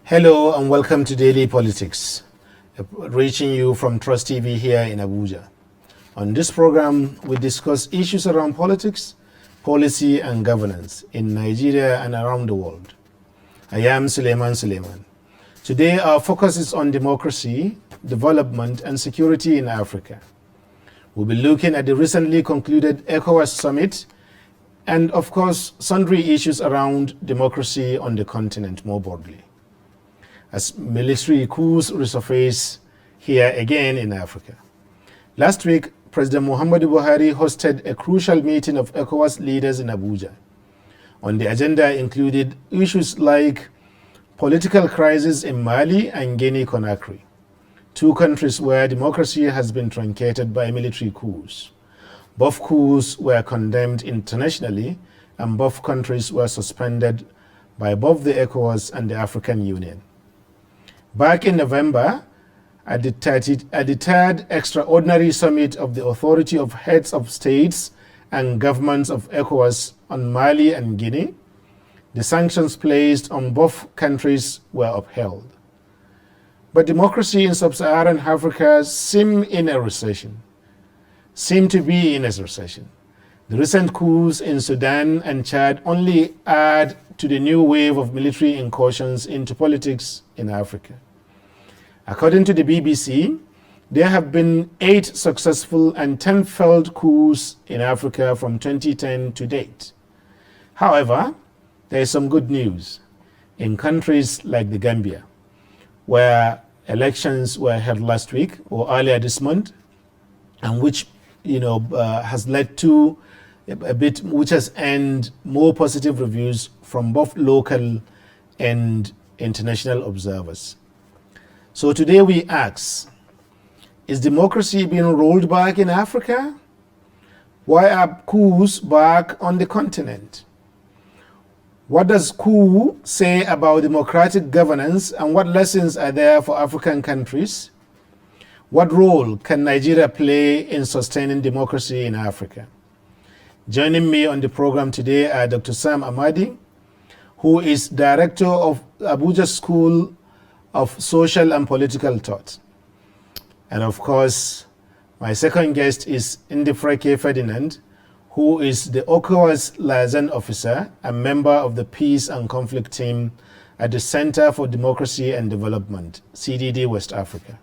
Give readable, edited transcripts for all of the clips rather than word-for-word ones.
Hello and welcome to Daily Politics, reaching you from Trust TV here in Abuja. On this program, we discuss issues around politics, policy and governance in Nigeria and around the world. I am Suleiman. Today our focus is on democracy, development and security in Africa. We'll be looking at the recently concluded ECOWAS summit and of course sundry issues around democracy on the continent more broadly, as military coups resurface here again in Africa. Last week, President Muhammadu Buhari hosted a crucial meeting of ECOWAS leaders in Abuja. On the agenda included issues like political crisis in Mali and Guinea-Conakry, two countries where democracy has been truncated by military coups. Both coups were condemned internationally, and both countries were suspended by both the ECOWAS and the African Union. Back in November, at the third extraordinary summit of the Authority of Heads of States and Governments of ECOWAS on Mali and Guinea, the sanctions placed on both countries were upheld. But democracy in Sub-Saharan Africa seemed to be in a recession. The recent coups in Sudan and Chad only add to the new wave of military incursions into politics in Africa. According to the BBC, there have been 8 successful and 10 failed coups in Africa from 2010 to date. However, there is some good news. In countries like the Gambia, where elections were held last week or earlier this month, and which has led to which has earned more positive reviews from both local and international observers. So today we ask, is democracy being rolled back in Africa? Why are coups back on the continent? What does coup say about democratic governance, and what lessons are there for African countries? What role can Nigeria play in sustaining democracy in Africa? Joining me on the program today are Dr. Sam Amadi, who is Director of Abuja School of Social and Political Thought. And of course, my second guest is Ndifreke Ferdinand, who is the ECOWAS Liaison Officer and member of the Peace and Conflict Team at the Center for Democracy and Development, CDD West Africa.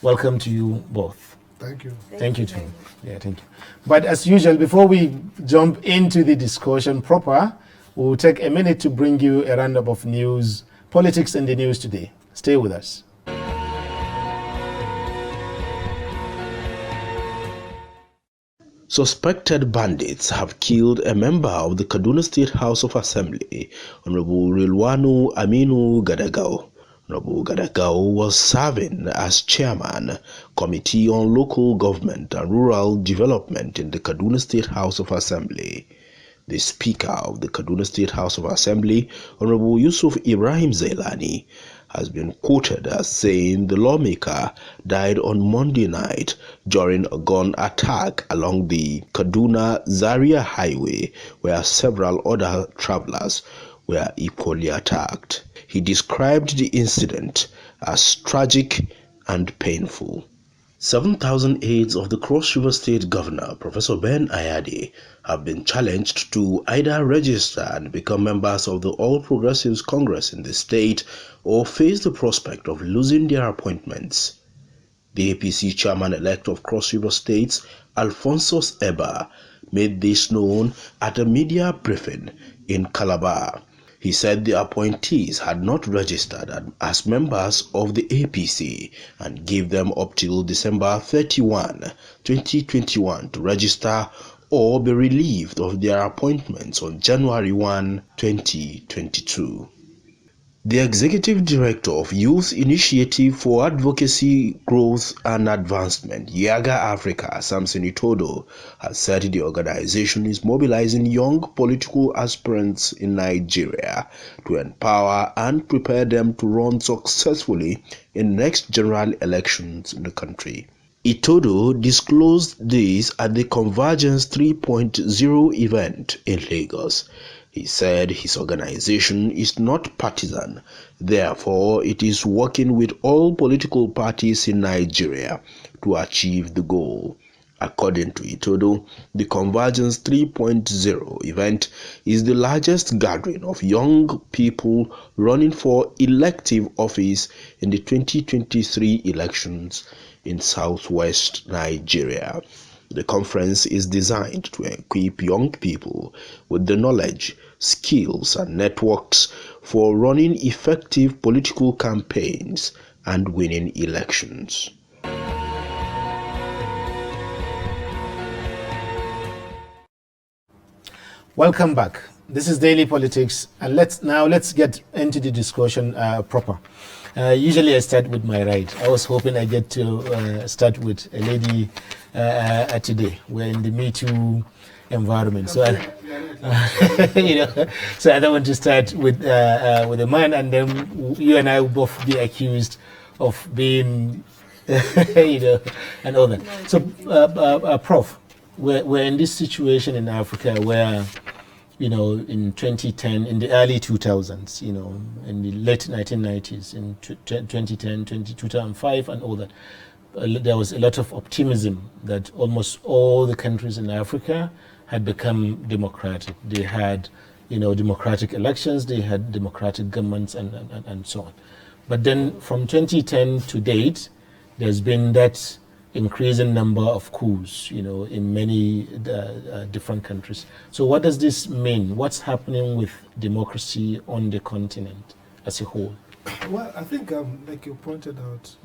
Welcome to you both. Thank you. Thank you, too. Yeah, thank you. But as usual, before we jump into the discussion proper, we'll take a minute to bring you a roundup of news, politics in the news today. Stay with us. Suspected bandits have killed a member of the Kaduna State House of Assembly, Honorable Rilwanu Aminu Gadagao. Honorable Gadagao was serving as chairman, Committee on Local Government and Rural Development in the Kaduna State House of Assembly. The Speaker of the Kaduna State House of Assembly, Honorable Yusuf Ibrahim Zailani, has been quoted as saying the lawmaker died on Monday night during a gun attack along the Kaduna-Zaria highway, where several other travelers were equally attacked. He described the incident as tragic and painful. 7,000 aides of the Cross River State Governor, Professor Ben Ayade, have been challenged to either register and become members of the All Progressives Congress in the state or face the prospect of losing their appointments. The APC chairman-elect of Cross River States, Alphonsus Eba, made this known at a media briefing in Calabar. He said the appointees had not registered as members of the APC and gave them up till December 31, 2021 to register or be relieved of their appointments on January 1, 2022. The Executive Director of Youth Initiative for Advocacy, Growth and Advancement, YAGA Africa, Samson Itodo, has said the organization is mobilizing young political aspirants in Nigeria to empower and prepare them to run successfully in next general elections in the country. Itodo disclosed this at the Convergence 3.0 event in Lagos. He said his organization is not partisan, therefore it is working with all political parties in Nigeria to achieve the goal. According to Itodo, the Convergence 3.0 event is the largest gathering of young people running for elective office in the 2023 elections in southwest Nigeria. The conference is designed to equip young people with the knowledge, skills, and networks for running effective political campaigns and winning elections. Welcome back. This is Daily Politics, and let's get into the discussion proper. Usually I start with my right. I was hoping I get to start with a lady today. We're in the Me Too environment, so so I don't want to start with a man, and then you and I will both be accused of being, and all that. So, Prof, we're in this situation in Africa where, in 2010, in the early 2000s, in the late 1990s, in 2010, 2005, and all that, there was a lot of optimism that almost all the countries in Africa had become democratic. They had, democratic elections, they had democratic governments, and so on. But then from 2010 to date, there's been that increasing number of coups, in many different countries. So what does this mean? What's happening with democracy on the continent as a whole? Well, I think, like you pointed out,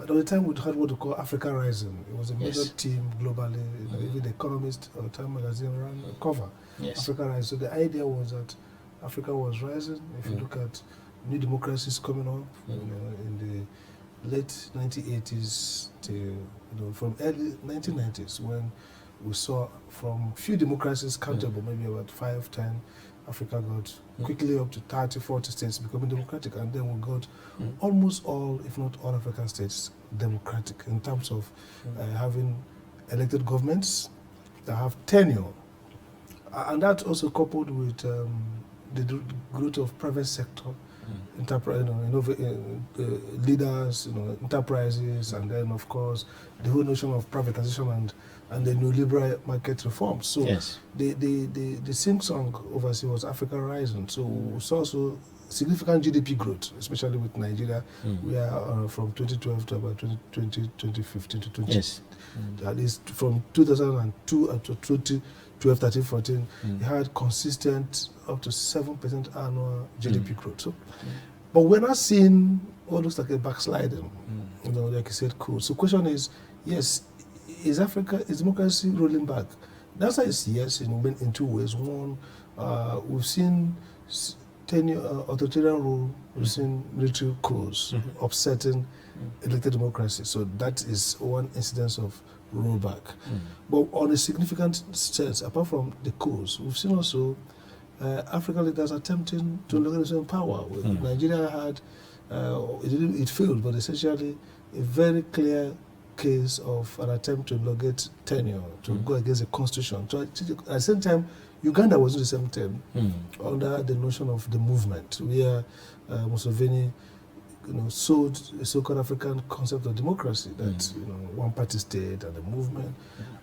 there was a time we had what we call Africa Rising. It was a major team globally. Even The Economist or Time Magazine ran a cover. Africa Rising. So the idea was that Africa was rising. If you look at new democracies coming up, in the late 1980s to from early 1990s, when we saw from few democracies countable, maybe about 5, 10, Africa got quickly up to 30, 40 states becoming democratic, and then we got almost all, if not all, African states democratic in terms of having elected governments that have tenure, and that also coupled with the growth of private sector. Leaders, enterprises, and then of course the whole notion of privatization and the neoliberal market reforms. So the sing-song overseas was Africa Rising. So we saw also significant GDP growth, especially with Nigeria. We are from 2012 to about 2015 to 20. At least from 2002 up to 2012, 13, 14, we had consistent up to 7% annual GDP growth. So, but we're not seeing what looks like a backsliding. Like you said, cool. So, question is, yes, is democracy rolling back? The answer is yes, in two ways. One, we've seen authoritarian rule, we've seen military coups upsetting elected democracy. So that is one incidence of rollback. But on a significant sense, apart from the coups, we've seen also African leaders attempting to locate their own power. Nigeria had, it failed, but essentially a very clear case of an attempt to locate tenure, to go against the constitution. So at the same time, Uganda was in the same time under the notion of the movement, where Museveni sold a so-called African concept of democracy, that one-party state and the movement.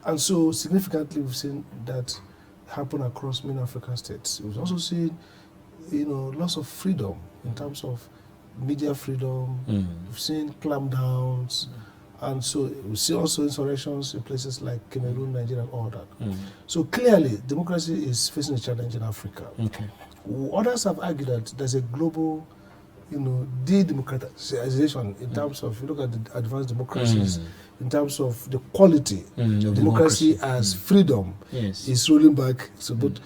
And so significantly we've seen that happen across many African states. We've also seen loss of freedom in terms of media freedom. We've seen clampdowns. And so we see also insurrections in places like Cameroon, Nigeria, and all that. So clearly, democracy is facing a challenge in Africa. Others have argued that there's a global, de-democratization in terms of, if you look at the advanced democracies, in terms of the quality of democracy as freedom is rolling back. So, but the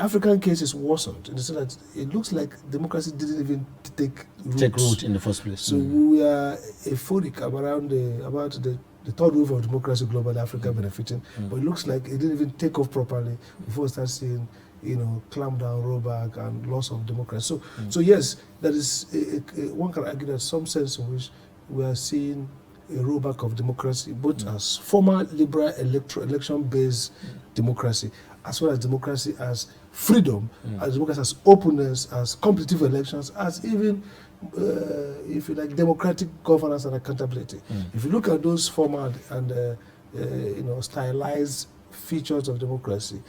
African case is worsened in the sense that it looks like democracy didn't even take root in the first place. So we are euphoric about the third wave of democracy globally, Africa benefiting, but it looks like it didn't even take off properly before we start seeing, clampdown, rollback, and loss of democracy. So yes, that is one can argue that some sense in which we are seeing a rollback of democracy, both as former liberal election-based democracy, as well as democracy as freedom, as democracy, as openness, as competitive elections, as even, if you like, democratic governance and accountability. If you look at those formal and stylized features of democracy,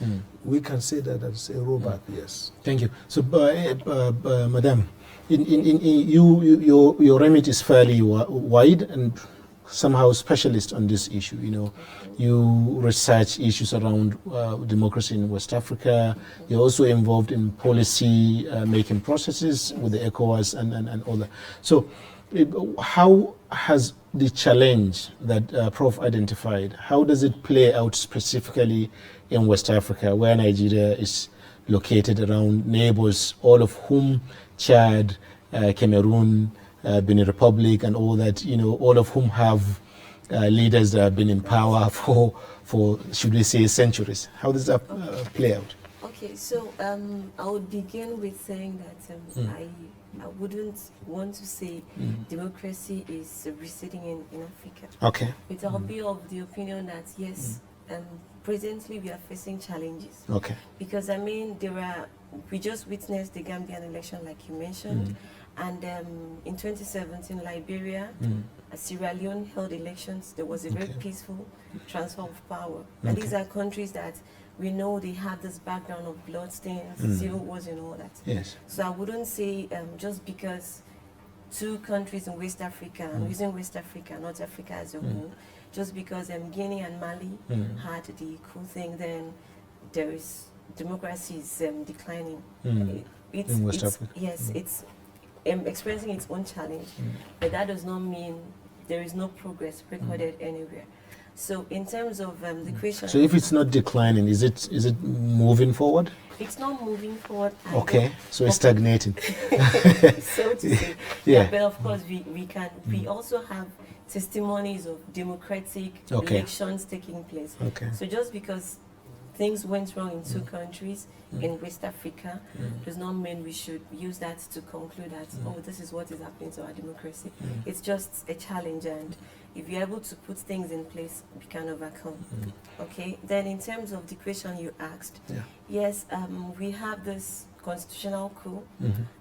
we can say that that's a rollback. Yes. Thank you. So, Madam, your remit is fairly wide and somehow specialist on this issue. You research issues around democracy in West Africa. You're also involved in policy making processes with the ECOWAS and all that. So, how has the challenge that Prof identified, how does it play out specifically in West Africa, where Nigeria is located, around neighbors, all of whom, Chad, Cameroon, Benin Republic, and all that, all of whom have leaders that have been in power for should we say, centuries? How does that play out? Okay, so I would begin with saying that I wouldn't want to say democracy is receding in Africa. Okay. But I'll be of the opinion that yes, presently we are facing challenges. Okay. Because we just witnessed the Gambian election, like you mentioned, and in 2017, Liberia, Sierra Leone held elections. There was a very peaceful transfer of power. And these are countries that we know they have this background of bloodstains, civil wars and all that. Yes. So I wouldn't say just because two countries in West Africa, I'm using West Africa, not Africa as a whole, just because Guinea and Mali had the cool thing, then there is democracy is declining. In West Africa. Yes, it's experiencing its own challenge, but that does not mean there is no progress recorded anywhere. So in terms of the question, so if it's not declining, is it moving forward? It's not moving forward. Okay, so it's stagnating. So to say, yeah. But of course, we also have testimonies of democratic elections taking place. Okay. So just because things went wrong in two countries in West Africa does not mean we should use that to conclude that, oh, this is what is happening to our democracy. It's just a challenge, and if you're able to put things in place, we can overcome. Okay, then in terms of the question you asked, yes, we have this constitutional coup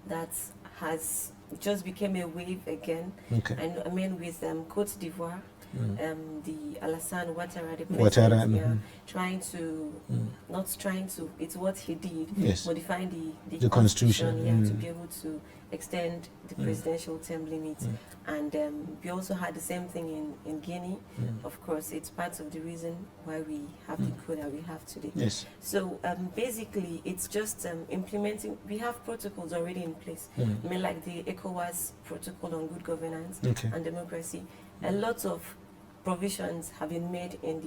that has just became a wave again. And I mean with Côte d'Ivoire, the Alassane Ouattara, the president, trying to, not trying to, it's what he did, modifying the constitution, to be able to extend the presidential term limit. And we also had the same thing in Guinea. Of course, it's part of the reason why we have the coup that we have today. Yes. So basically, it's just implementing, we have protocols already in place. I mean, like the ECOWAS protocol on good governance and democracy. A lot of provisions have been made in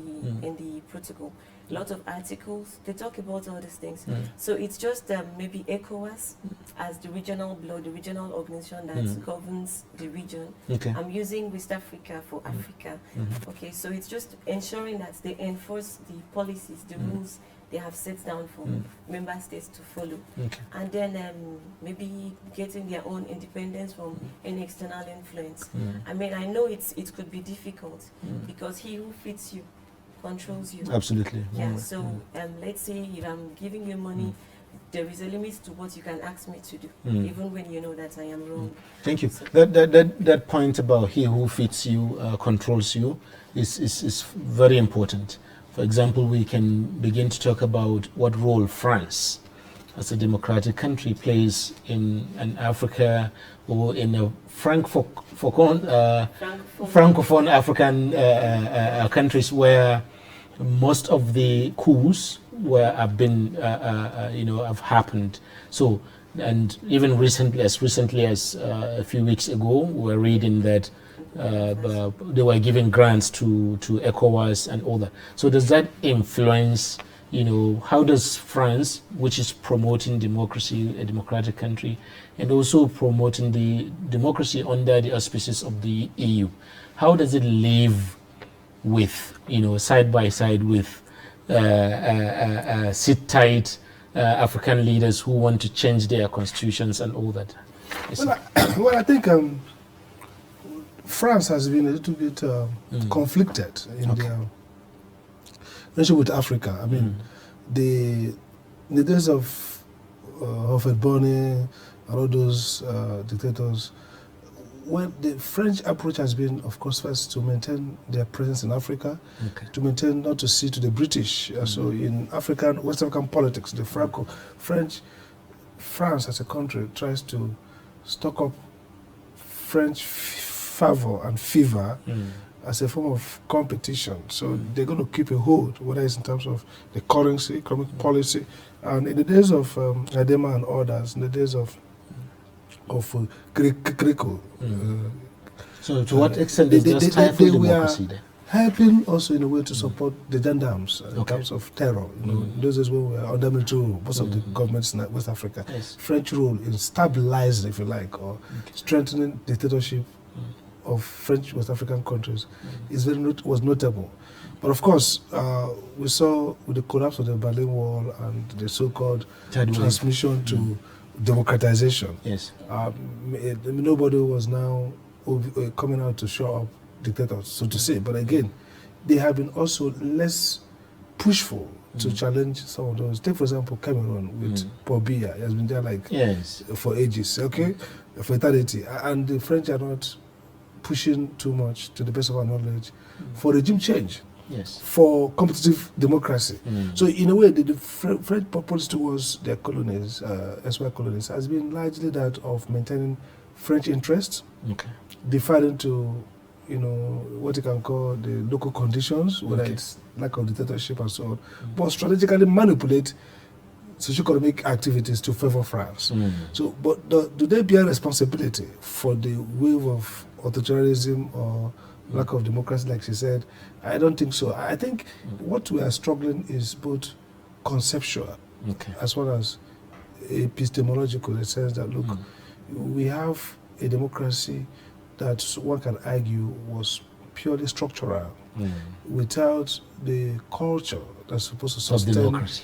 the protocol. A lot of articles, they talk about all these things. So it's just maybe ECOWAS as the regional bloc, the regional organization that governs the region. I'm using West Africa for Africa. Okay, so it's just ensuring that they enforce the policies, the rules they have set down for member states to follow. And then maybe getting their own independence from any external influence. I mean, I know it could be difficult because he who fits you controls you. Absolutely. Yeah, so let's say if I'm giving you money, there is a limit to what you can ask me to do, even when you know that I am wrong. Thank you. So that point about he who fits you controls you is very important. For example, we can begin to talk about what role France, as a democratic country, plays in Africa or in a francophone African countries where most of the coups have happened. So, and even as recently as a few weeks ago, we were reading that they were giving grants to ECOWAS and all that. So does that influence, how does France, which is promoting democracy, a democratic country, and also promoting the democracy under the auspices of the EU, how does it live with, side by side with sit-tight African leaders who want to change their constitutions and all that? Well, I think France has been a little bit conflicted in their relationship with Africa. I mean, in the days of Hofeld-Boigny and all those dictators, well, the French approach has been, of course, first to maintain their presence in Africa, to maintain, not to see to the British. So in West African politics, the France as a country tries to stock up French favor and fever as a form of competition. So they're going to keep a hold, whether it's in terms of the currency, economic policy. And in the days of Adema and others, in the days of Greco. So to what extent does that stifle democracy then? Helping also in a way to support the gendarmes in terms of terror. Those days when we were under military rule, most of the governments in West Africa, French rule in stabilizing, if you like, or strengthening dictatorship of French West African countries was notable. But of course, we saw with the collapse of the Berlin Wall and the so-called transmission to democratization. Nobody was now coming out to show up dictators, so to say. But again, they have been also less pushful to challenge some of those. Take, for example, Cameroon with Paul Biya. He has been there for ages, for eternity. And the French are not pushing too much, to the best of our knowledge, for regime change. For competitive democracy. So in a way, the French policy towards their colonies, SY colonies, has been largely that of maintaining French interests, deferring to, what you can call the local conditions, whether it's lack of dictatorship and so on, but strategically manipulate socio-economic activities to favor France. So, but do they bear responsibility for the wave of authoritarianism or lack of democracy, like she said? I don't think so. I think what we are struggling is both conceptual as well as epistemological, in the sense that, look, we have a democracy that one can argue was purely structural, without the culture that's supposed to sustain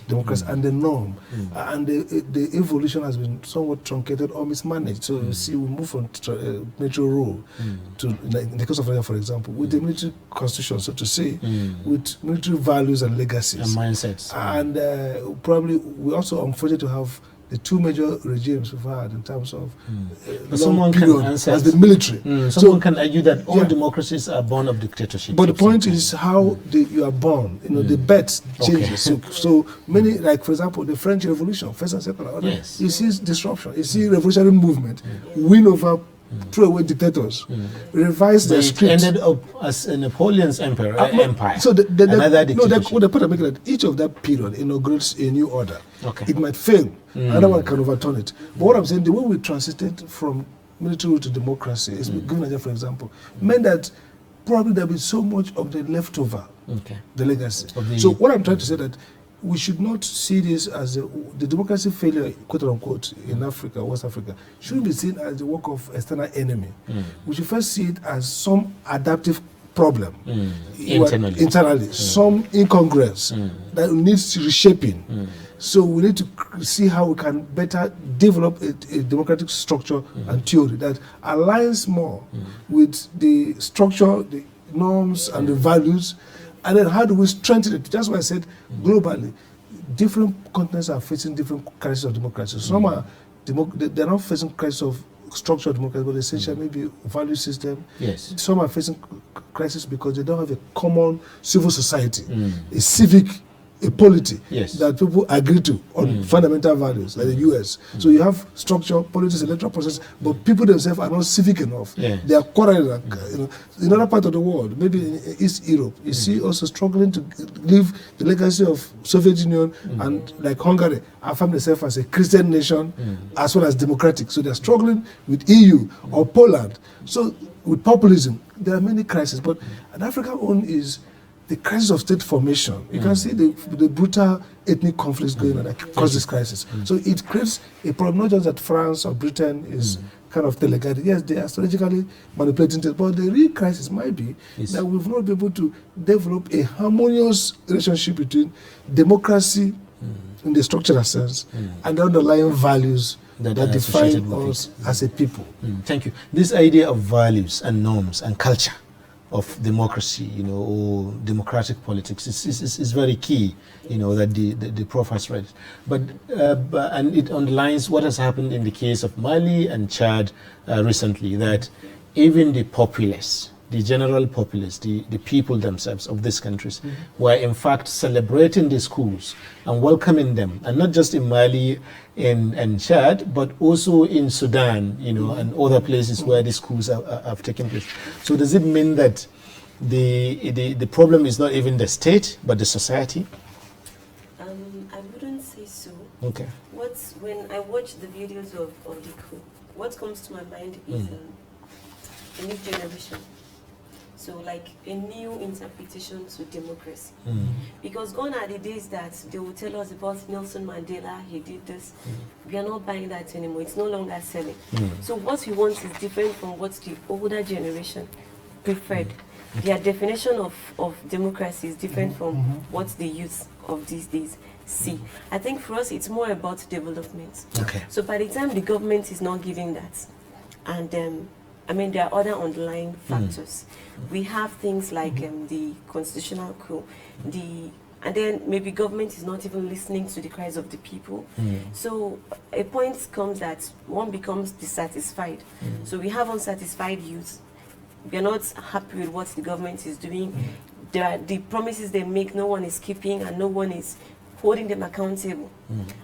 democracy and the norm. And the evolution has been somewhat truncated or mismanaged. So you see, we move from military rule to, in the case of Nigeria, for example, with the military constitution, so to say, with military values and legacies. And mindsets. And probably we're also unfortunate to have the two major regimes we've had in terms of someone can answer as the military. Someone can argue that all democracies are born of dictatorship. But the point is how you are born. The birth changes. So many, like for example, the French Revolution, first and second order. You see disruption. You see revolutionary movement, win over throw away dictators, revise the script. Ended up as Napoleon's empire. So the point I'm making, that each of that period inaugurates a new order. It might fail, another one can overturn it. But what I'm saying, the way we transited from military rule to democracy, is given Nigeria, for example, meant that probably there'll be so much of the leftover, the legacy. So what I'm trying to say, that we should not see this as the democracy failure, quote unquote, in Africa, West Africa, shouldn't be seen as the work of external enemy. We should first see it as some adaptive problem internally, some incongruence that needs reshaping. So we need to see how we can better develop a democratic structure and theory that aligns more with the structure, the norms and the values. And then how do we strengthen it? That's why I said globally, different continents are facing different crises of democracy. Some are, they're not facing crisis of structural democracy, but essentially maybe value system. Some are facing crisis because they don't have a common civil society, a civic, a polity that people agree to on fundamental values, like the US. So you have structure, politics, electoral process, but people themselves are not civic enough. They are quarreling. In other part of the world, maybe in East Europe, you see also struggling to live the legacy of Soviet Union, and like Hungary, affirm themselves as a Christian nation as well as democratic. So they're struggling with EU or Poland. So with populism, there are many crises, but an African one is the crisis of state formation. You can see the brutal ethnic conflicts going on that cause this crisis. So it creates a problem, not just that France or Britain is kind of delegated. Yes, they are strategically manipulating it, but the real crisis might be that we've not been able to develop a harmonious relationship between democracy in the structural sense and the underlying values that define us as a people. Thank you. This idea of values and norms and culture of democracy, or democratic politics. It's very key, that the Prof has read. But and it underlines what has happened in the case of Mali and Chad recently, that even the populace, the general populace, the people themselves of these countries, were in fact celebrating these coups and welcoming them, and not just in Mali and Chad, but also in Sudan, and other places where these coups have taken place. So does it mean that the problem is not even the state, but the society? I wouldn't say so. Okay. When I watch the videos of the coup, what comes to my mind is a new generation. So like a new interpretation to democracy. Because gone are the days that they will tell us about Nelson Mandela, he did this. We are not buying that anymore. It's no longer selling. So what we want is different from what the older generation preferred. Their definition of democracy is different from what the youth of these days see. I think for us it's more about development. Okay. So by the time the government is not giving that, and there are other underlying factors. We have things like the constitutional coup, and then maybe government is not even listening to the cries of the people. So a point comes that one becomes dissatisfied. So we have unsatisfied youth. We are not happy with what the government is doing. The promises they make, no one is keeping, and no one is holding them accountable.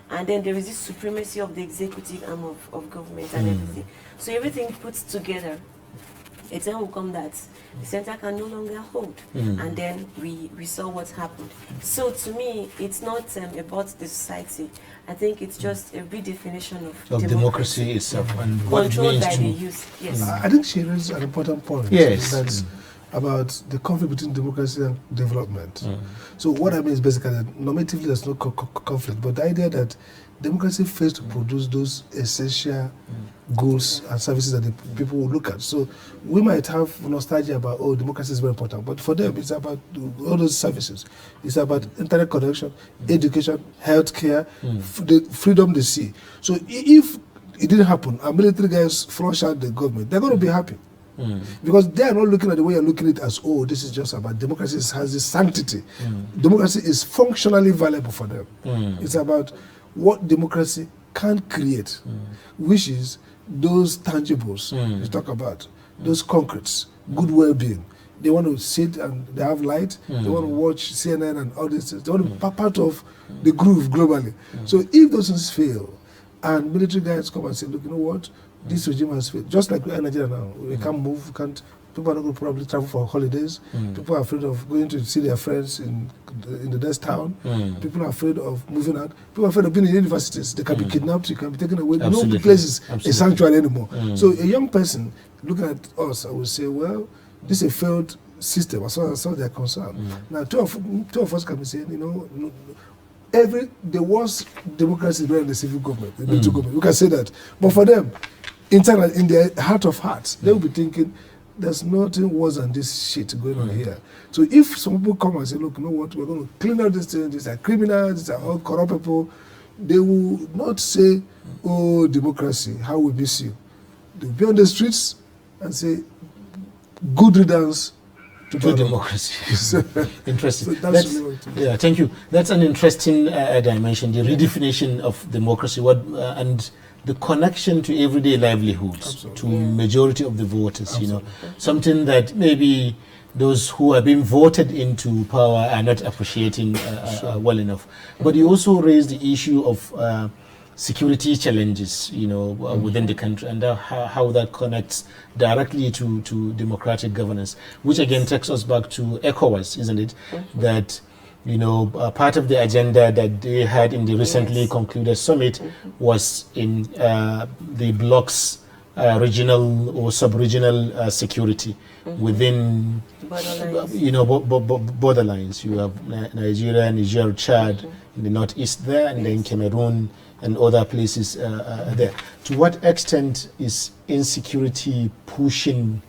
And then there is this supremacy of the executive arm of government and everything. So everything put together, a time will come that the center can no longer hold. And then we saw what happened. So to me, it's not about the society. I think it's just a redefinition of democracy itself and what it controlled means by to... the youth. Yes. I think she raised an important point. Yes. That's about the conflict between democracy and development. So what I mean is basically that normatively there's no conflict, but the idea that democracy fails to produce those essential goods and services that the people will look at. So we might have nostalgia about, democracy is very important, but for them it's about all those services. It's about internet connection, education, healthcare, the freedom they see. So if it didn't happen, and military guys flush out the government, they're going to be happy. Because they are not looking at the way you're looking at it as, this is just about democracy has this sanctity. Democracy is functionally valuable for them. It's about what democracy can create, which is those tangibles you talk about, those concretes, good well-being. They want to sit and they have light, they want to watch CNN and all these things. They want to be part of the groove globally. So if those things fail, and military guys come and say, look, you know what? This regime has failed. Just like we are in Nigeria now. We can't move, people are not going to probably travel for holidays. People are afraid of going to see their friends in the next town. People are afraid of moving out. People are afraid of being in universities. They can be kidnapped, you can be taken away. No place is a sanctuary anymore. So a young person looking at us, I would say, well, this is a failed system as far as they're concerned. Now, two of us can be saying, the worst democracy is in the civil government, the military government. We can say that. But for them, internal, in their heart of hearts, they will be thinking, there's nothing worse than this shit going on here. So if some people come and say, look, you know what, we're going to clean out this thing, these are criminals, these are all corrupt people, they will not say, democracy, how we miss you. They'll be on the streets and say, good riddance to democracy. Interesting. So that's really yeah, thank you. That's an interesting dimension, the redefinition of democracy, and the connection to everyday livelihoods, to majority of the voters. Something that maybe those who have been voted into power are not appreciating well enough. But you also raised the issue of security challenges, within the country, and how that connects directly to democratic governance, which again takes us back to ECOWAS, isn't it? That part of the agenda that they had in the recently concluded summit was in the bloc's regional or sub-regional security within borderlines. You have Nigeria, Niger, Chad in the northeast there, and then Cameroon and other places there. To what extent is insecurity pushing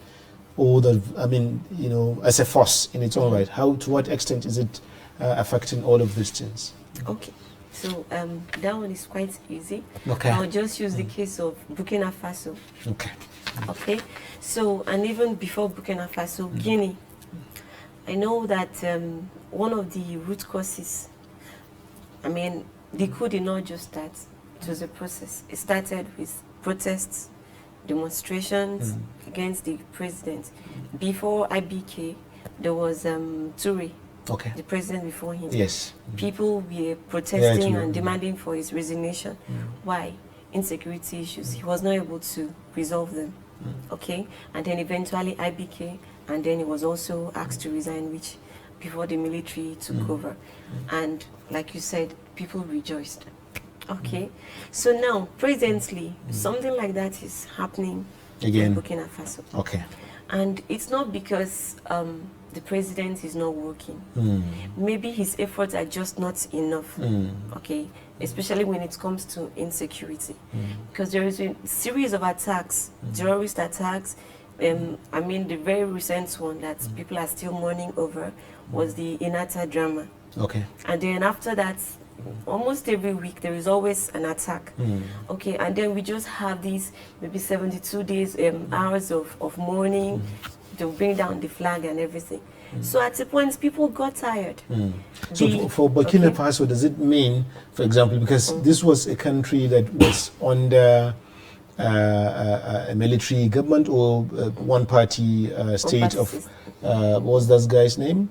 as a force in its own right? To what extent is it affecting all of these things? Okay. So that one is quite easy. Okay. I'll just use the case of Burkina Faso. Okay. Okay. So, and even before Burkina Faso, Guinea. I know that one of the root causes, I mean, the coup did not just start. It was a process. It started with protests, demonstrations against the president. Before IBK, there was Toure, Okay. the president before him. Yes. People were protesting true. and demanding for his resignation. Why? Insecurity issues. He was not able to resolve them. Okay? And then eventually IBK, and then he was also asked to resign, which before the military took over. And like you said, people rejoiced. Okay? So now, presently, something like that is happening Again. in Burkina Faso. Okay. And it's not because the president is not working. Maybe his efforts are just not enough, okay? Especially when it comes to insecurity. Because there is a series of attacks, terrorist attacks. I mean, the very recent one that people are still mourning over was the Inata drama. Okay. And then after that, almost every week there is always an attack. Okay, and then we just have these maybe 72 days, hours of mourning to bring down the flag and everything. So at a point, people got tired. So for Burkina Faso, does it mean, for example, because this was a country that was under a military government or one-party state of, what was that guy's name?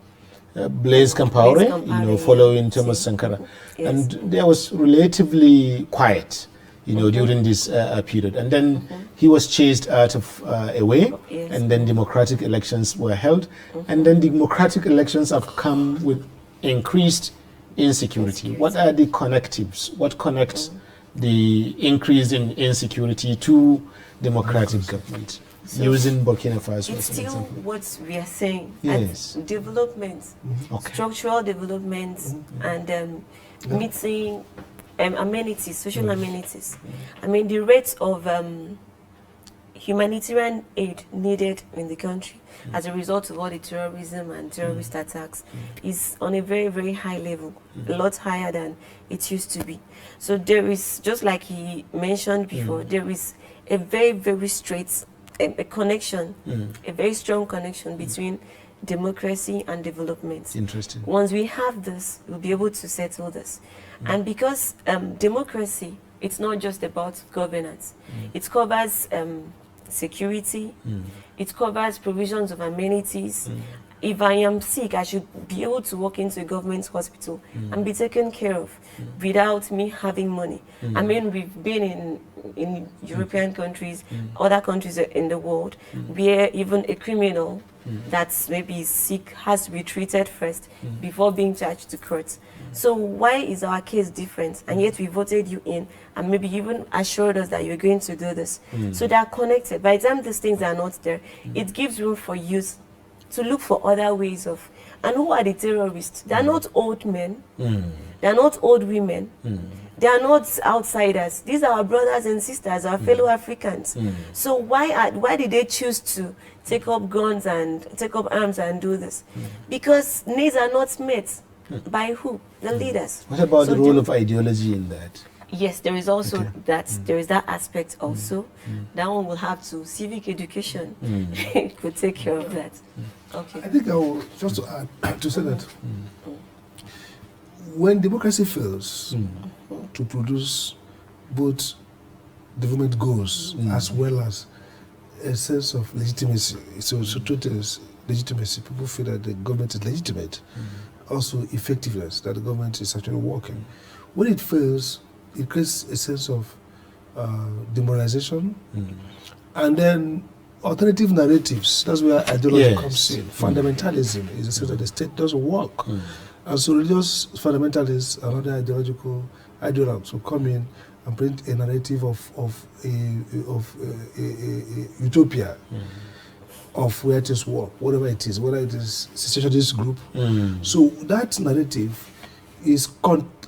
Blaise Compaoré, you know, following Thomas Sankara. Yes. And there was relatively quiet, you know, during this period. And then he was chased out of away, Yes. and then democratic elections were held. And then democratic elections have come with increased insecurity. What are the connectives? What connects the increase in insecurity to democratic government? So using Burkina Faso it's as an still example. what we are saying. Yes. And development, Okay. structural development, and meeting amenities, social amenities. I mean, the rate of humanitarian aid needed in the country as a result of all the terrorism and terrorist attacks is on a very, very high level, a lot higher than it used to be. So there is, just like he mentioned before, there is a very, very straight a connection, a very strong connection between democracy and development. Interesting. Once we have this, we'll be able to settle this. And because democracy, it's not just about governance. It covers security. It covers provisions of amenities. If I am sick, I should be able to walk into a government hospital and be taken care of without me having money. I mean, we've been in European countries, other countries in the world, where even a criminal that's maybe sick has to be treated first before being charged to court. So why is our case different? And yet we voted you in and maybe even assured us that you're going to do this. So they are connected. By the time these things are not there, it gives room for youth to look for other ways of. And who are the terrorists? They are not old men. They are not old women. They are not outsiders. These are our brothers and sisters, our fellow Africans. So why did they choose to take up guns and take up arms and do this? Because needs are not met. By who? The leaders. What about So the role of ideology in that? Yes, there is also that. There is that aspect also. That one will have to civic education could take care of that. Okay. I think I will just to add to say that when democracy fails to produce both development goals as well as a sense of legitimacy, so total legitimacy, people feel that the government is legitimate, also effectiveness, that the government is actually working. When it fails, it creates a sense of demoralization, and then alternative narratives. That's where ideology comes in. Fundamentalism is a sense that the state doesn't work, and so religious fundamentalists and other ideological ideologues will come in and print a narrative of a utopia of where things work, whatever it is, whether it is secessionist group. So that narrative is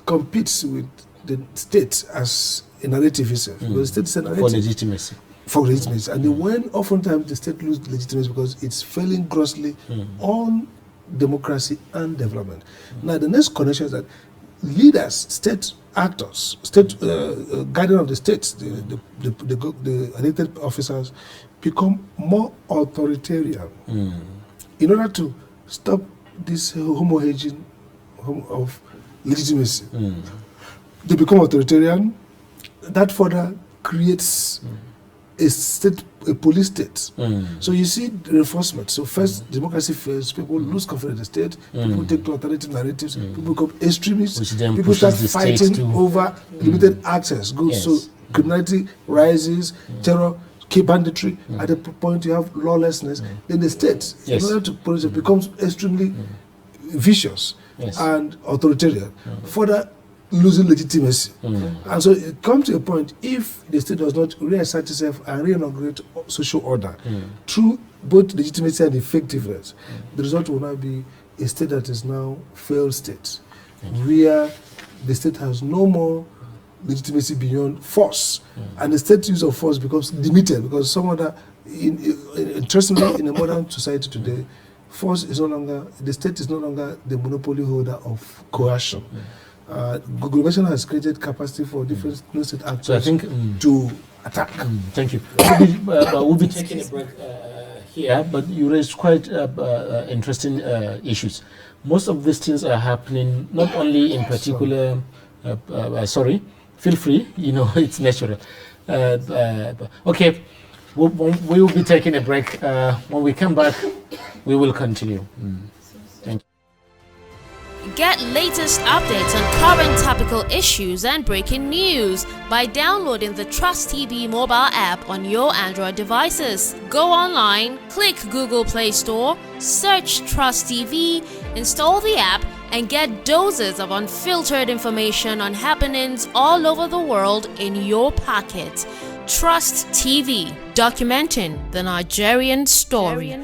competes with the state as a narrative itself. Because the state is a narrative. For legitimacy. For legitimacy. And then when oftentimes the state loses legitimacy because it's failing grossly on democracy and development. Now the next connection is that leaders, state actors, state guardian of the states, the elected officers, become more authoritarian in order to stop this homohaging of legitimacy. They become authoritarian. That further creates a police state. So you see the reinforcement. So first, democracy fails, people lose confidence in the state, people take to alternative narratives, people become extremists, people start fighting over limited access, goods. So criminality rises, terror, banditry, at the point you have lawlessness, then the state, in order to police it, becomes extremely vicious and authoritarian, further losing legitimacy. And so it comes to a point, if the state does not reassert itself and reinaugurate social order through both legitimacy and effectiveness, the result will now be a state that is now failed state, where the state has no more legitimacy beyond force, and the state use of force becomes limited, because some other, interestingly, in a modern society today, force is no longer, the state is no longer the monopoly holder of coercion. Globalization has created capacity for different state actors, so I think, to attack. Thank you. We'll be taking a break here, but you raised quite interesting issues. Most of these things are happening not only in particular. Sorry, feel free. It's natural. Okay, we will be taking a break. When we come back, we will continue. Thank you. Get latest updates on current topical issues and breaking news by downloading the Trust TV mobile app on your Android devices. Go online, click Google Play Store, search Trust TV, install the app, and get doses of unfiltered information on happenings all over the world in your pocket. Trust TV, documenting the Nigerian story.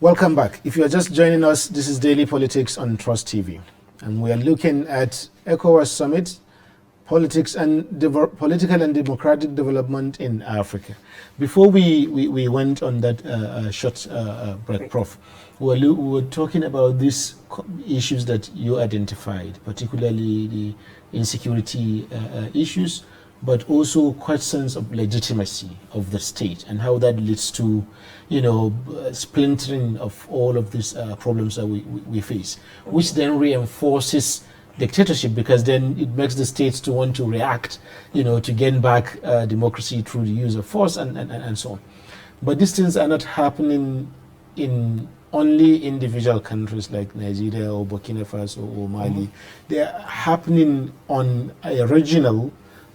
Welcome back. If you are just joining us, this is Daily Politics on Trust TV, and we are looking at ECOWAS Summit, politics and political and democratic development in Africa. Before we went on that short break, Prof, we were talking about these issues that you identified, particularly the insecurity issues, but also questions of legitimacy of the state and how that leads to, splintering of all of these problems that we face, which then reinforces dictatorship, because then it makes the states to want to react, to gain back democracy through the use of force and so on. But these things are not happening in only individual countries like Nigeria or Burkina Faso or Mali. They are happening on a regional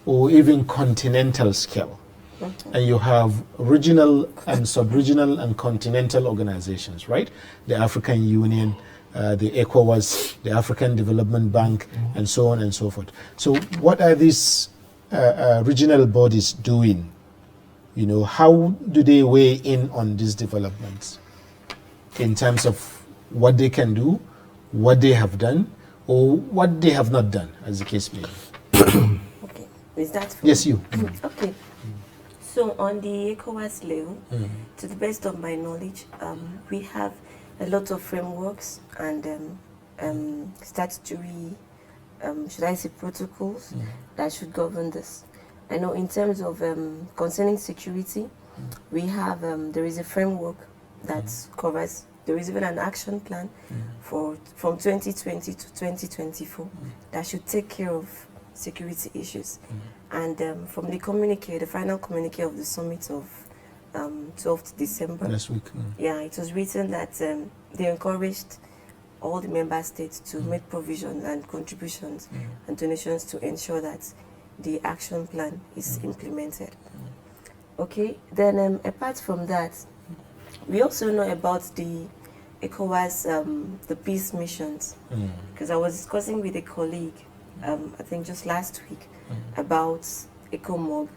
or even continental scale. and you have regional and sub-regional and continental organizations, right? The African Union, the ECOWAS, the African Development Bank, and so on and so forth. So what are these regional bodies doing? You know, how do they weigh in on these developments in terms of what they can do, what they have done, or what they have not done, as the case may be? Okay, is that for Yes, you. Okay. So on the ECOWAS level, to the best of my knowledge, we have a lot of frameworks and statutory, should I say, protocols that should govern this. I know in terms of concerning security, we have, there is a framework that covers, there is even an action plan from 2020 to 2024 that should take care of security issues. And from the communique, the final communique of the summit of 12th December. Last week. Yeah, it was written that they encouraged all the member states to make provisions and contributions and donations to ensure that the action plan is implemented. Okay, then apart from that, we also know about the ECOWAS, the peace missions, because I was discussing with a colleague, I think just last week, about ECOMOG,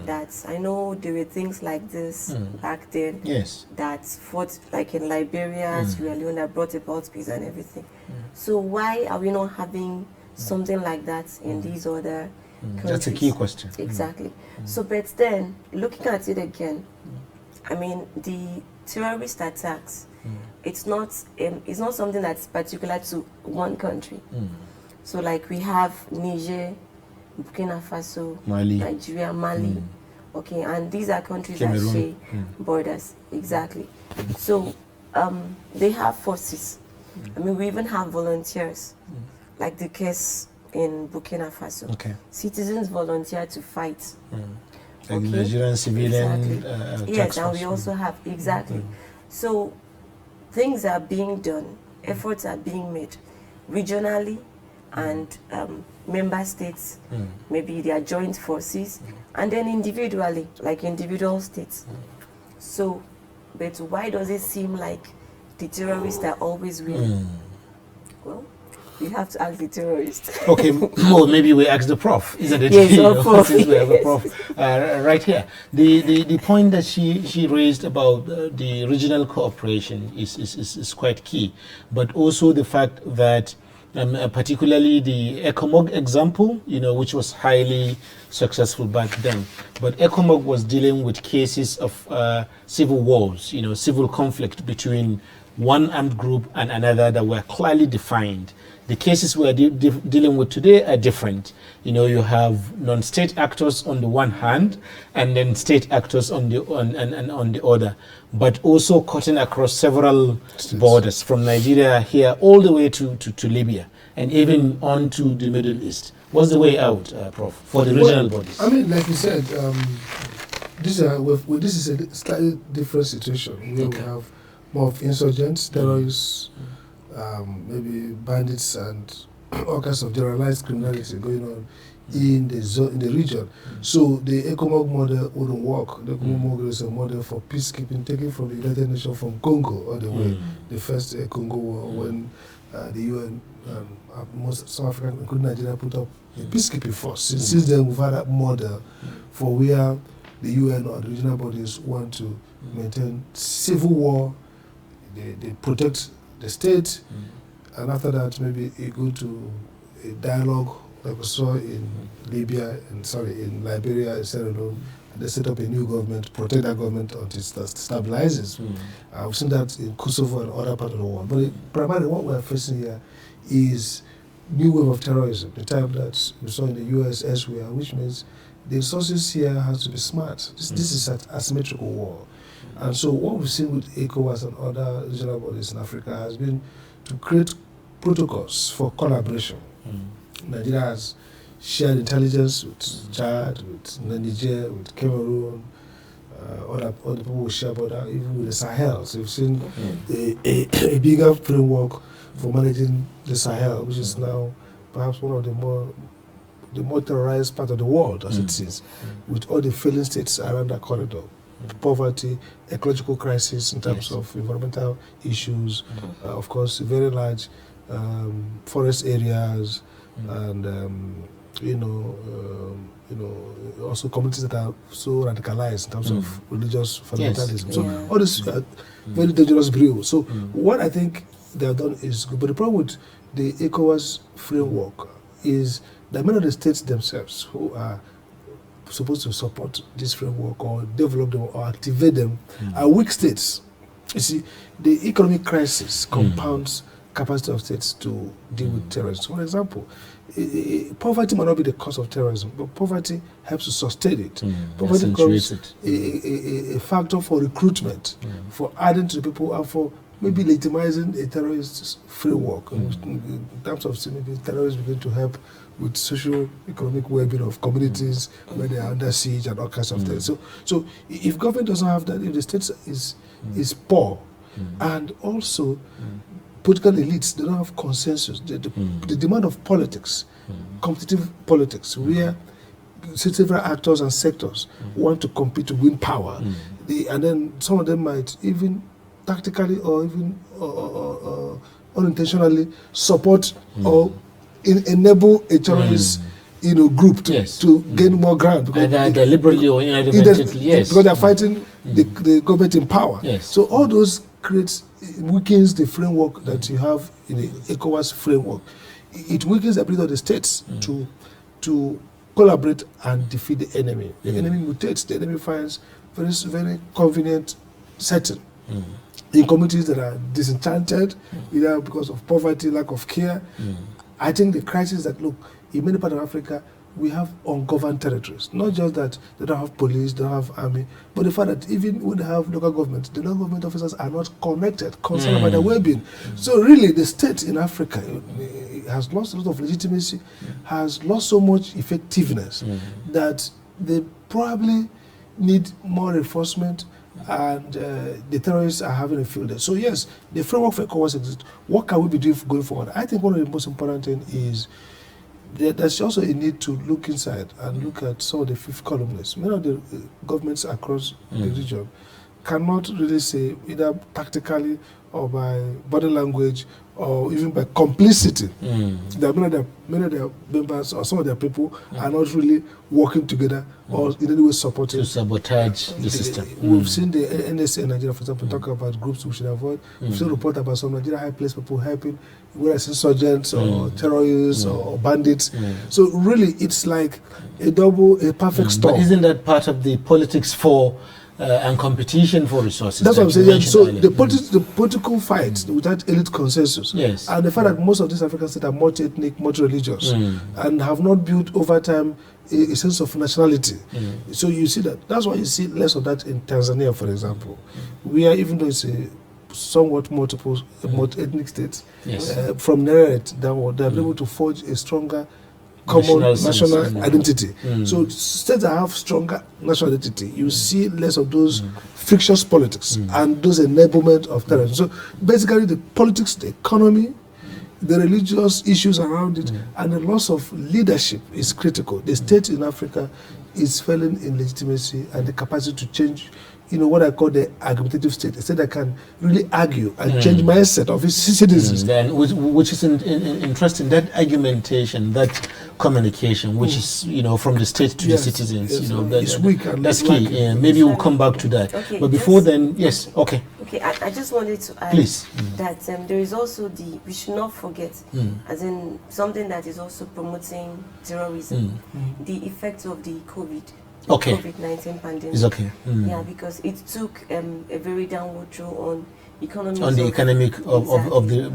that I know there were things like this back then, Yes. that fought like in Liberia, Sierra Leone, that brought about peace and everything. So why are we not having something like that in these other countries? That's a key question. Exactly. So, but then, looking at it again, I mean, the terrorist attacks, it's not something that's particular to one country. So, like we have Niger, Burkina Faso, Mali. Nigeria, Mali, okay, and these are countries Cameroon. that share borders, exactly. So, they have forces. I mean, we even have volunteers, like the case in Burkina Faso. Okay. Citizens volunteer to fight. And Okay. Nigerian civilian Exactly. tax Yes, and we force. also have, exactly. So things are being done, efforts are being made regionally and member states, maybe their joint forces, and then individually, like individual states. So, but why does it seem like the terrorists are always winning? Well, you have to ask the terrorists. Okay, well, maybe we ask the prof, isn't it? Yes, You know, of course. since we have a prof right here. The point that she raised about the regional cooperation is quite key, but also the fact that particularly the ECOMOG example, you know, which was highly successful back then. But ECOMOG was dealing with cases of civil wars, you know, civil conflict between one armed group and another that were clearly defined. The cases we're dealing with today are different. You know, you have non-state actors on the one hand, and then state actors on the other, but also cutting across several borders from Nigeria here all the way to Libya, and even on to the Middle East. What's the way out, Prof, for the regional bodies? I mean, like you said, this is a slightly different situation where we have more of insurgents, terrorists, maybe bandits, and all kinds of generalized criminality going on in the region. So the ECOMOG model wouldn't work. The ECOMOG model is a model for peacekeeping, taken from the United Nations, from Congo all the way. The first Congo War, when the UN, most South Africa, including Nigeria, put up a peacekeeping force. Since then, we've had that model for where the UN or the regional bodies want to maintain civil war. They protect the state, and after that, maybe you go to a dialogue like we saw in in Liberia, in Sierra Leone. They set up a new government, protect that government until it stabilizes. We've seen that in Kosovo and other parts of the world. But primarily, what we're facing here is new wave of terrorism, the type that we saw in the US elsewhere, which means the resources here have to be smart. This is an asymmetrical war. And so what we've seen with ECOWAS and other regional bodies in Africa has been to create protocols for collaboration. Nigeria has shared intelligence with Chad, with Niger, with Cameroon, other people will share border, even with the Sahel. So we've seen a bigger framework for managing the Sahel, which is now perhaps one of the more the more terrorized part of the world as it is, with all the failing states around that corridor. Poverty, ecological crisis in terms of environmental issues, of course, very large forest areas, and also communities that are so radicalized in terms of religious fundamentalism. So all this very dangerous brew. So what I think they have done is good. But the problem with the ECOWAS framework is that many of the states themselves who are supposed to support this framework or develop them or activate them are weak states. You see, the economic crisis compounds capacity of states to deal with terrorism. For example, poverty might not be the cause of terrorism, but poverty helps to sustain it. Poverty becomes a factor for recruitment, for adding to the people, and for maybe legitimizing a terrorist framework. In terms of maybe terrorists begin to help with socio-economic well-being of communities where they are under siege and all kinds of things. So if government doesn't have that, if the state is poor, and also political elites, they don't have consensus. The demand of politics, competitive politics, where several actors and sectors want to compete to win power, and then some of them might even tactically or even unintentionally support or enable a terrorist group to gain more ground, because deliberately or inadvertently, because they are fighting the government in power. So all those weakens the framework that you have in the ECOWAS framework. It weakens the ability of the states to collaborate and defeat the enemy. The enemy mutates. The enemy finds very convenient setting in communities that are disenchanted, either because of poverty, lack of care. I think the crisis that, look, in many parts of Africa, we have ungoverned territories. Not just that they don't have police, they don't have army, but the fact that even when they have local government, the local government officers are not connected, concerned about their well-being. So really, the state in Africa has lost a lot of legitimacy, has lost so much effectiveness that they probably need more reinforcement, and the terrorists are having a field day. So yes, the framework for ECOWAS exists. What can we be doing going forward? I think one of the most important things is there's also a need to look inside and look at some of the fifth columnists. Many of the governments across the region cannot really say, either tactically or by body language or even by complicity, that many of their members or some of their people are not really working together or in any way supporting to sabotage the system. We've seen the NSA in Nigeria, for example, talk about groups we should avoid. We've seen reports about some Nigerian high-placed people helping, whether it's insurgents or terrorists or bandits. So really, it's like a perfect storm. But isn't that part of the politics for and competition for resources? That's what I'm saying. So the political fight without elite consensus, and the fact that most of these African states are multi-ethnic, multi-religious, and have not built over time a sense of nationality. So you see that. That's why you see less of that in Tanzania, for example, where even though it's a somewhat multi-ethnic states, from Nyerere downward, they're able to forge a stronger common national identity. So states that have stronger national identity, you see less of those frictious politics and those enablement of terrorism. So basically the politics, the economy, the religious issues around it, and the loss of leadership is critical. The state in Africa is failing in legitimacy and the capacity to change, what I call the argumentative state, a state that can really argue and change mindset of its citizens. Then, which is interesting, that argumentation, that communication, which is, from the state to the citizens, it's weak. And that's key. Maybe we'll come back to that. Okay, but before then, yes, okay. Okay, I just wanted to add that there is also we should not forget, as in something that is also promoting terrorism, the effects of the COVID-19 pandemic. It's okay. Yeah, because it took a very downward throw on economies. On the economic of the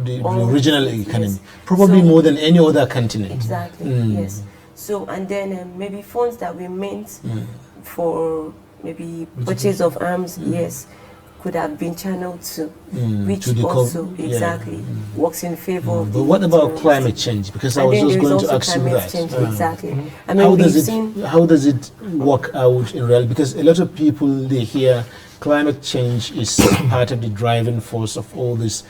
regional economy. Probably more than any other continent. Exactly, yes. So, and then maybe funds that were meant for maybe purchase of arms, could have been channeled to, which to also works in favor of but what about climate change? Because I was just going to ask you that. Exactly. I mean, how does it work out in reality? Because a lot of people, they hear climate change is part of the driving force of all these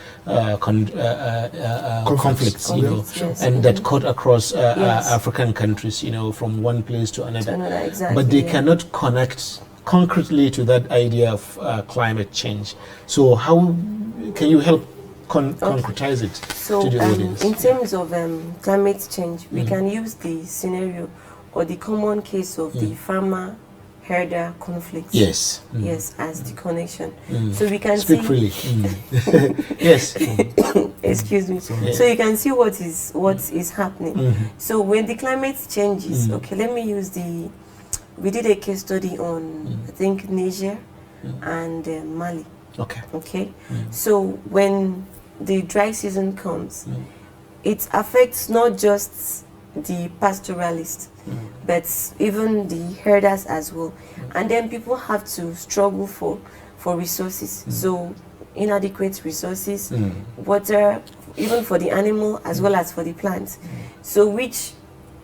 conflicts, you know, Yes. and that cut across Yes. African countries, you know, from one place to another. Exactly, But they yeah. cannot connect concretely to that idea of climate change. So how can you help concretize it So, to the audience? in terms of climate change, we can use the scenario or the common case of the farmer-herder conflict. Yes. Yes, as the connection. So we can Speak see. freely. Yes. Excuse me. So you can see what is happening. So when the climate changes, okay, let me use the. We did a case study on I think Niger and Mali. Okay. Okay, so when the dry season comes, it affects not just the pastoralists, but even the herders as well. And then people have to struggle for resources. So inadequate resources, water, even for the animal as well as for the plants. So which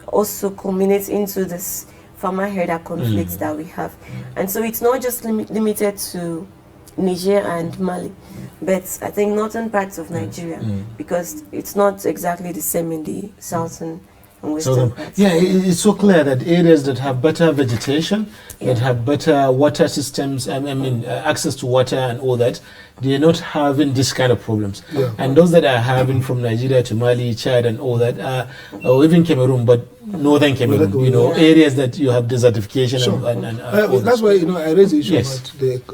also culminates into this farmer-herder conflicts that we have. And so it's not just limited to Niger and Mali, but I think northern parts of Nigeria, because it's not exactly the same in the southern and western parts. Yeah, it's so clear that areas that have better vegetation, that have better water systems, I mean, access to water and all that, they are not having this kind of problems. And those that are having from Nigeria to Mali, Chad and all that, or even Cameroon, but northern Cameroon, you know, areas that you have desertification and all that's why, you know, I raised the issue Yes. about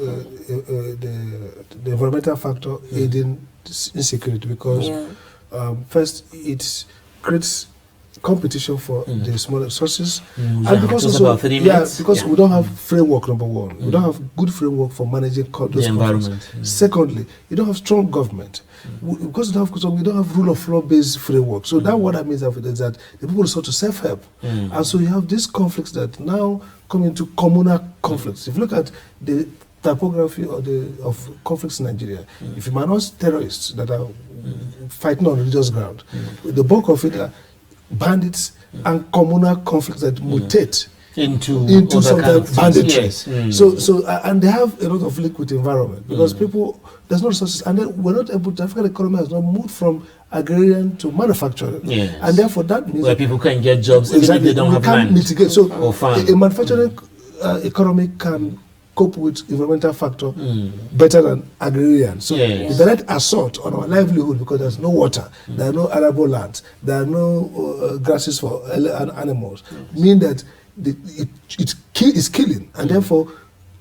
the environmental factor aiding insecurity, because first it creates competition for the smaller sources, and because just also, about 3 minutes. because we don't have framework. Number one, we don't have good framework for managing those environment. conflicts. Secondly, you don't have strong government. Because we don't have rule of law based framework. So that what that means is that the people resort to self-help, and so you have these conflicts that now come into communal conflicts. If you look at the typography of conflicts in Nigeria, if you minus terrorists that are fighting on religious ground, the bulk of it are bandits and communal conflicts that mutate into sometimes banditry. Yes. So and they have a lot of liquid environment, because people, there's no resources, and then we're not able to. African economy has not moved from agrarian to manufacturing, and therefore that means where people can get jobs even if they don't have land mitigate. So or farm. a manufacturing economy can cope with environmental factor better than agrarian. So the direct assault on our livelihood, because there's no water, there are no arable lands, there are no grasses for animals, mean that it's killing, and therefore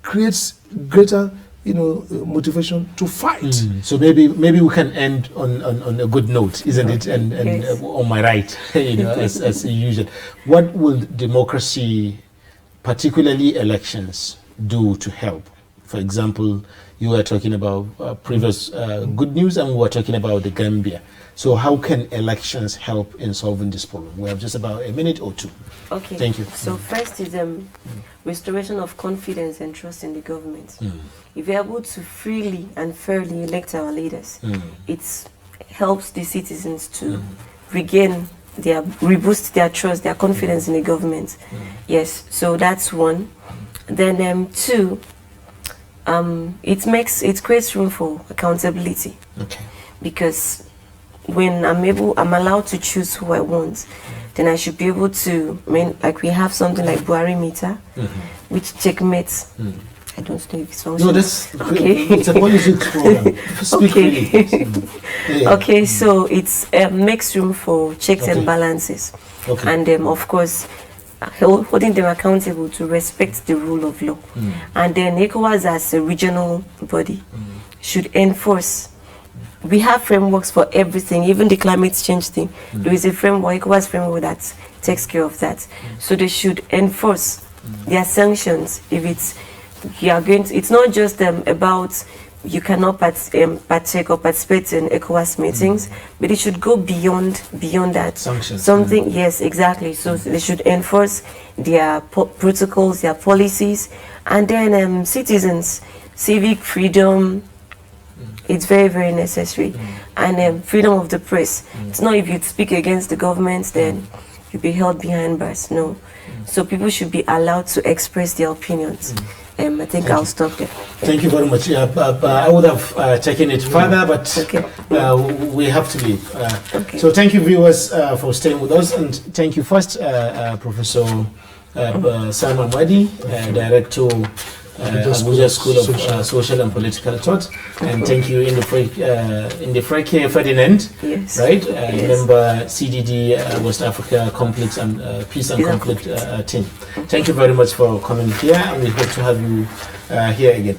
creates greater motivation to fight. So maybe we can end on a good note, isn't it? And on my right, as usual. What will democracy, particularly elections, do to help? For example, you were talking about previous good news, and we were talking about the Gambia. So how can elections help in solving this problem? We have just about a minute or two. Okay. Thank you. So first is restoration of confidence and trust in the government. If we're able to freely and fairly elect our leaders, it helps the citizens to reboost their trust, their confidence in the government. Yes, so that's one. Then two, it creates room for accountability. Okay. Because when I'm allowed to choose who I want, then I should be able to, like we have something like Buhari meter, which checkmates. I don't know if it's functional. No, that's okay. It's a politics program. Speak okay. Okay, so it makes room for checks and balances, and of course, holding them accountable to respect the rule of law. And then ECOWAS as a regional body should enforce. We have frameworks for everything, even the climate change thing. There is a framework, ECOWAS framework, that takes care of that. So they should enforce their sanctions if it's not just about you cannot partake or participate in ECOWAS meetings, but it should go beyond that. Sanctions. Something, yes, exactly. So they should enforce their protocols, their policies, and then citizens, civic freedom. It's very, very necessary. And freedom of the press. It's not if you speak against the government, then you'll be held behind bars. No. So people should be allowed to express their opinions. I think I'll stop there. Thank you very much. I would have taken it further, but we have to leave. So thank you, viewers, for staying with us, and thank you first, Professor Simon Wadi, Director, Abuja School of Social and Political Thought, and thank you, Indifreke Ferdinand, right? Member CDD West Africa Conflicts and Peace and Conflict team. Thank you very much for coming here, and we hope to have you here again.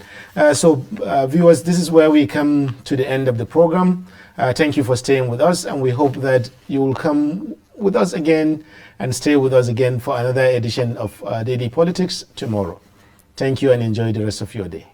So, viewers, this is where we come to the end of the program. Thank you for staying with us, and we hope that you will come with us again and stay with us again for another edition of Daily Politics tomorrow. Thank you and enjoy the rest of your day.